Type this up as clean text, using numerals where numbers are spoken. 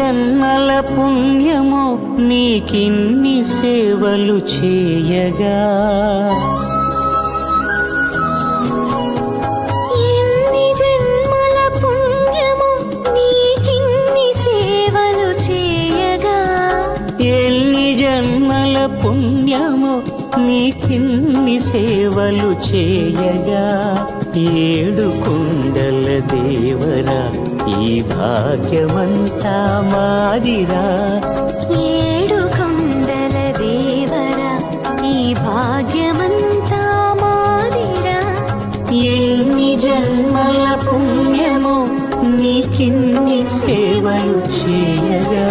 జన్మల పుణ్యమో నీకిన్ని సేవలు చేయగా, ఎన్ని జన్మల పుణ్యమో నీకిన్ని సేవలు చేయగా, ఎన్ని జన్మల పుణ్యమో నీకిన్ని సేవలు చేయగా, ఏడు కొండల దేవరా ఈ భాగ్యమంతా మాదిరా, ఏడు కొండల దేవరా ఈ భాగ్యమంతా మాదిరా, ఎన్ని జన్మల పుణ్యమో నీకిన్ని సేవలు చేయగా.